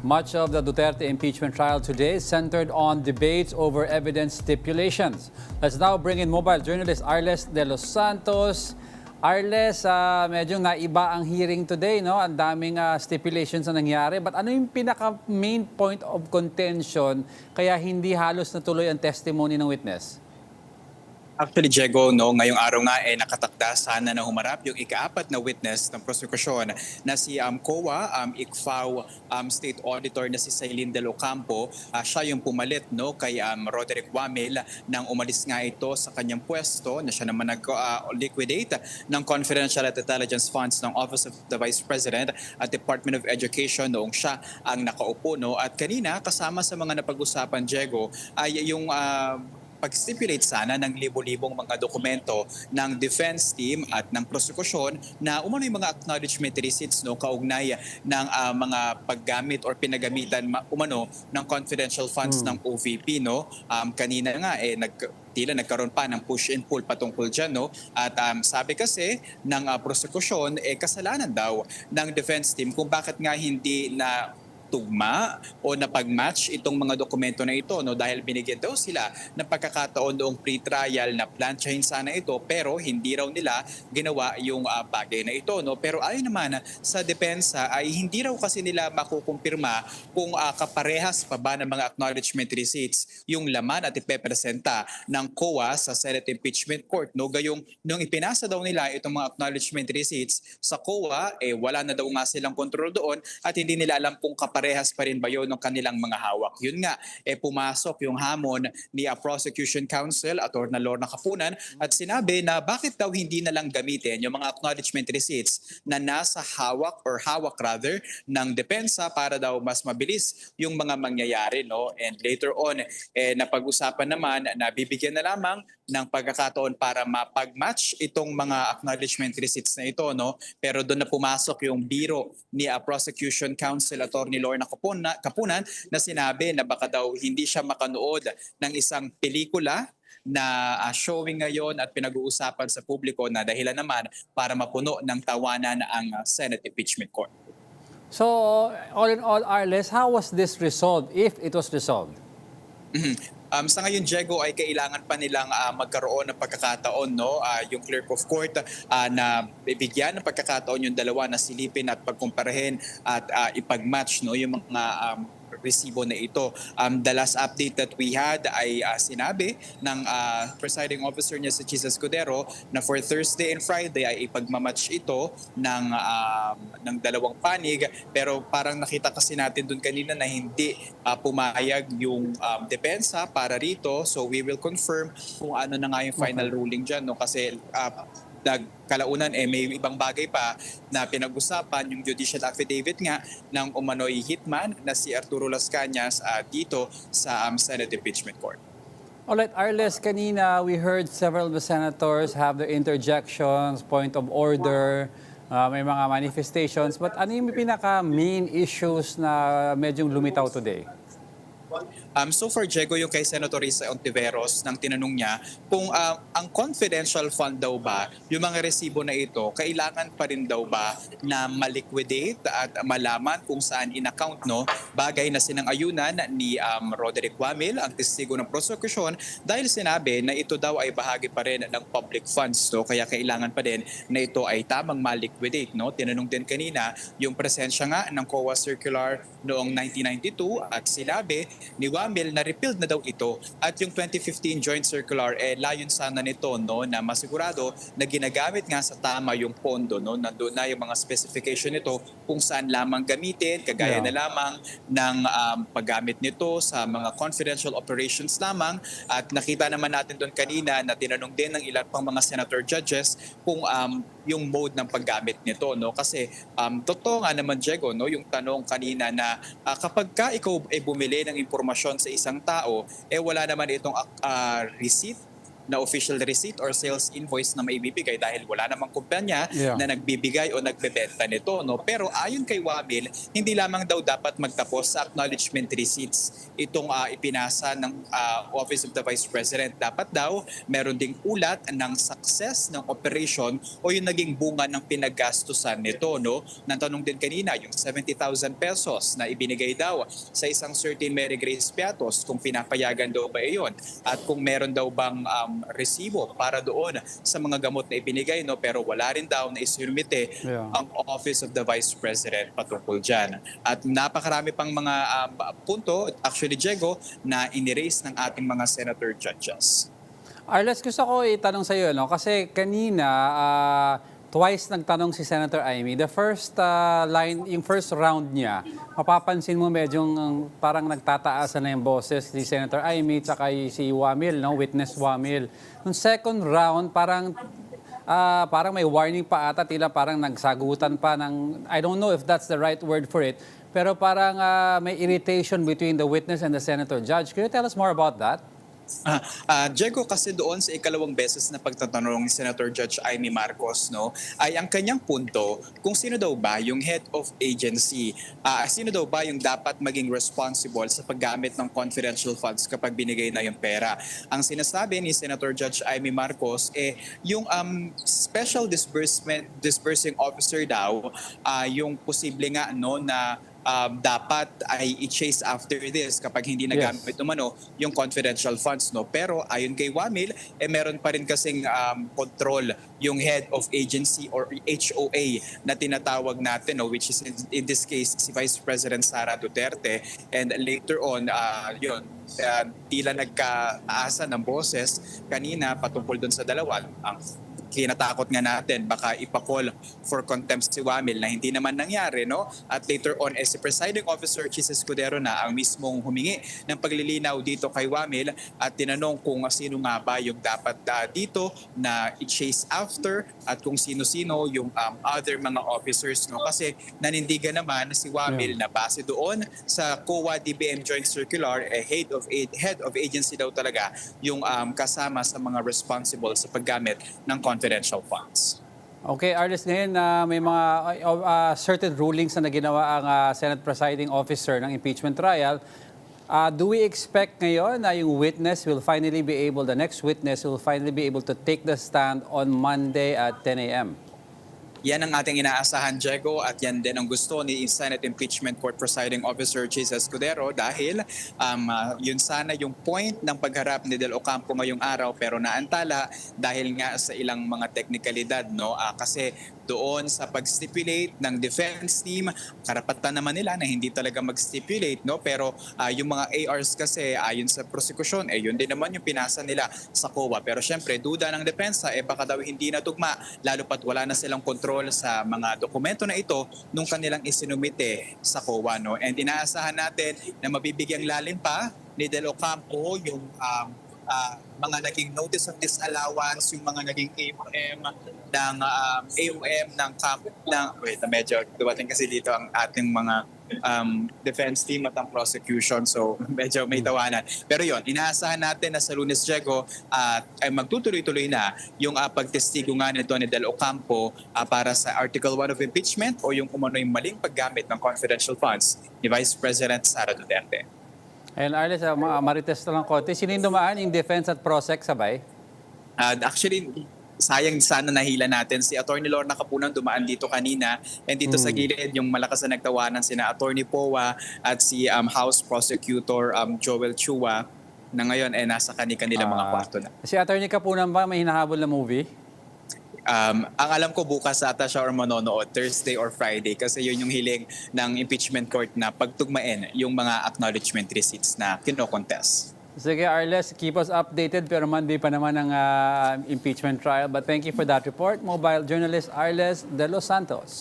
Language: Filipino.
Much of the Duterte impeachment trial today centered on debates over evidence stipulations. Let's now bring in mobile journalist Arles de los Santos. Arles, medyo naiba ang hearing today, no? Ang daming stipulations na nangyari. But ano yung pinaka-main point of contention kaya hindi halos natuloy ang testimony ng witness? Actually, Diego, no, ngayong araw nga nakatakda sana na humarap yung ika-4 na witness ng prosekusyon na si COA, ICFAO State Auditor na si Sailin Del Ocampo. Siya yung pumalit, no, kay Roderick Wamel nang umalis nga ito sa kanyang pwesto na siya naman nag-liquidate ng confidential at intelligence funds ng Office of the Vice President at Department of Education noong siya ang nakaupo. No? At kanina, kasama sa mga napag-usapan, Diego, ay yung pag-stipulate sana ng libo-libong mga dokumento ng defense team at ng prosekusyon na umano yung mga acknowledgement receipts, no, kaugnay ng mga paggamit or pinagamitan umano ng confidential funds ng OVP. No? Kanina nga tila nagkaroon pa ng push and pull patungkol dyan. No? At sabi kasi ng prosekusyon, kasalanan daw ng defense team kung bakit nga hindi na tugma o napag-match itong mga dokumento na ito, no, dahil binigyan daw sila ng pagkakataon noong pre-trial na plantsahin sana ito pero hindi raw nila ginawa yung bagay na ito, no. Pero ayon naman sa depensa ay hindi raw kasi nila makukumpirma kung kaparehas pa ba ng mga acknowledgement receipts yung laman at ipepresenta ng COA sa Senate Impeachment Court, no. Gayong nung ipinasa daw nila itong mga acknowledgement receipts sa COA, wala na daw nga silang kontrol doon at hindi nila alam kung parehas pa rin ba yun ng kanilang mga hawak. Yun nga, pumasok yung hamon ni Prosecution Counsel, Atty. Lorna Capunan, at sinabi na bakit daw hindi na lang gamitin yung mga acknowledgement receipts na nasa hawak ng depensa para daw mas mabilis yung mga mangyayari. No? And later on, napag-usapan naman na bibigyan na lamang ng pagkakataon para mapag-match itong mga acknowledgement receipts na ito. No? Pero doon na pumasok yung biro ni Prosecution Counsel, Atty. Lorna Capunan, na sinabi na baka daw hindi siya makanood ng isang pelikula na showing ngayon at pinag-uusapan sa publiko na dahilan naman para mapuno ng tawanan ang Senate Impeachment Court. So, all in all, Arles, how was this resolved, if it was resolved? Sa ngayon, Diego, ay kailangan pa nilang magkaroon ng pagkakataon, no? Yung clerk of court na bibigyan ng pagkakataon yung dalawa na silipin at pagkumparahin at ipag-match, no? Yung mga resibo na ito. The last update that we had ay sinabi ng presiding officer niya si Chis Escudero na for Thursday and Friday ay ipagmamatch ito ng dalawang panig, pero parang nakita kasi natin dun kanina na hindi pumayag yung depensa para rito, so we will confirm kung ano na nga yung final ruling dyan, no? Kasi kalaunan may ibang bagay pa na pinag-usapan yung judicial affidavit nga ng umano'y hitman na si Arturo Las Cañas dito sa Senate Impeachment Court. Alright, Arles, kanina we heard several of the senators have their interjections, point of order, may mga manifestations, but ano yung pinaka-main issues na medyo lumitaw today? So far, Diego, yung kay Senator Risa Ontiveros, nang tinanong niya kung ang confidential fund daw ba, yung mga resibo na ito, kailangan pa rin daw ba na maliquidate at malaman kung saan in-account, no? Bagay na sinang-ayunan ni Roderick Wamel, ang testigo ng prosekusyon, dahil sinabi na ito daw ay bahagi pa rin ng public funds, no? Kaya kailangan pa din na ito ay tamang maliquidate, no? Tinanong din kanina yung presensya nga ng COA Circular noong 1992 at sinabi ni Wamel na repealed na daw ito, at yung 2015 Joint Circular layon sana nito, no, na masigurado na ginagamit nga sa tama yung pondo, no, nandoon na yung mga specification nito kung saan lamang gamitin, kagaya na lamang ng paggamit nito sa mga confidential operations lamang. At nakita naman natin doon kanina na tinanong din ng ilan pang mga senator judges kung yung mode ng paggamit nito, no, kasi totoo nga naman, Diego, no, yung tanong kanina na kapag ka ikaw ay bumili ng impormasyon sa isang tao, wala naman itong receipt na official receipt or sales invoice na maibibigay dahil wala namang kumpanya na nagbibigay o nagbebenta nito. No? Pero ayon kay Wamil, hindi lamang daw dapat magtapos sa acknowledgement receipts itong ipinasa ng Office of the Vice President. Dapat daw meron ding ulat ng success ng operation o yung naging bunga ng pinaggastusan nito. No? Natanong din kanina yung 70,000 pesos na ibinigay daw sa isang certain Mary Grace Piatos kung pinapayagan daw ba iyon at kung meron daw bang resibo para doon sa mga gamot na ibinigay, no? Pero wala rin daw na isinumite ang Office of the Vice President patungkol dyan. At napakarami pang mga punto, actually Diego, na iniraise ng ating mga senator judges. Arles, gusto ko itanong sa iyo, no? Kasi kanina, twice nagtanong si Senator Amy. The first line, yung first round niya, mapapansin mo medyo parang nagtataasan na yung boses si Senator Amy tsaka si Wamil, no? Witness Wamil. Yung second round, parang may warning pa ata, tila parang nagsagutan pa ng, I don't know if that's the right word for it, pero parang may irritation between the witness and the senator. Judge, can you tell us more about that? Diego, kasi doon sa ikalawang beses na pagtatanong ni Senator Judge Amy Marcos, no, ay ang kanyang punto kung sino daw ba yung head of agency, sino daw ba yung dapat maging responsible sa paggamit ng confidential funds kapag binigay na yung pera. Ang sinasabi ni Senator Judge Amy Marcos yung special disbursing officer daw, yung posible nga no na dapat ay i-chase after this kapag hindi nagamit umano yung confidential funds, no. Pero ayon kay Wamil, meron pa rin kasing control yung head of agency or HOA na tinatawag natin, no, which is in this case si Vice President Sara Duterte, and later on tila nagkaasa ng boses kanina patungkol doon sa dalawa. Ang kinatakot nga natin baka ipakol for contempt si Wamil na hindi naman nangyari, no? At later on si Presiding Officer Chis Escudero na ang mismong humingi ng paglilinaw dito kay Wamil at tinanong kung sino nga ba yung dapat dito na i-chase after at kung sino-sino yung other mga officers, no? Kasi nanindigan naman si Wamil na base doon sa COA DBM Joint Circular, head of agency daw talaga yung kasama sa mga responsible sa paggamit ng confidential funds. Okay, Arles, ngayon may mga certain rulings na ginawa ang Senate Presiding Officer ng impeachment trial. Do we expect ngayon na yung witness will finally be able, the next witness will finally be able to take the stand on Monday at 10 a.m.? Yan ang ating inaasahan, Diego, at yan din ang gusto ni Senate Impeachment Court Presiding Officer Chis Escudero dahil yun sana yung point ng pagharap ni Del Ocampo ngayong araw pero naantala dahil nga sa ilang mga teknikalidad, no? Kasi doon sa pag-stipulate ng defense team, karapatan naman nila na hindi talaga mag-stipulate, no? Pero yung mga ARs kasi ayon sa prosekusyon, yun din naman yung pinasa nila sa COA. Pero syempre, duda ng depensa, baka daw hindi natugma, lalo pat wala na silang kontrol sa mga dokumento na ito nung kanilang isinumite sa COA, no? And inaasahan natin na mabibigyang lalim pa ni Del Ocampo yung mga naging notice of disallowance, yung mga naging AOM ng camp ng medyo dumating kasi dito ang ating mga defense team at ang prosecution, so medyo may tawanan. Pero yon, inaasahan natin na sa Lunes, Diego, ay magtutuloy-tuloy na yung pagtestigo nga nito ni Del Ocampo para sa Article 1 of impeachment o yung umano'y maling paggamit ng confidential funds ni Vice President Sara Duterte. And Arles, marites na lang konti. Sino yung dumaan, yung defense at prosec sabay? Actually, sayang sana nahila natin. Si Attorney Lorna Capunan dumaan dito kanina. And dito sa gilid, yung malakas na nagtawanan sina Attorney Powa at si House Prosecutor Joel Chua na ngayon nasa kanila mga kwarto na. Si Attorney Capunan ba may hinahabol na movie? Ang alam ko bukas ata siya or manonood, Thursday or Friday, kasi yun yung hiling ng impeachment court na pagtugmain yung mga acknowledgement receipts na kino-contest. Sige, Arles, keep us updated pero Monday pa naman ang impeachment trial. But thank you for that report. Mobile journalist Arles de los Santos.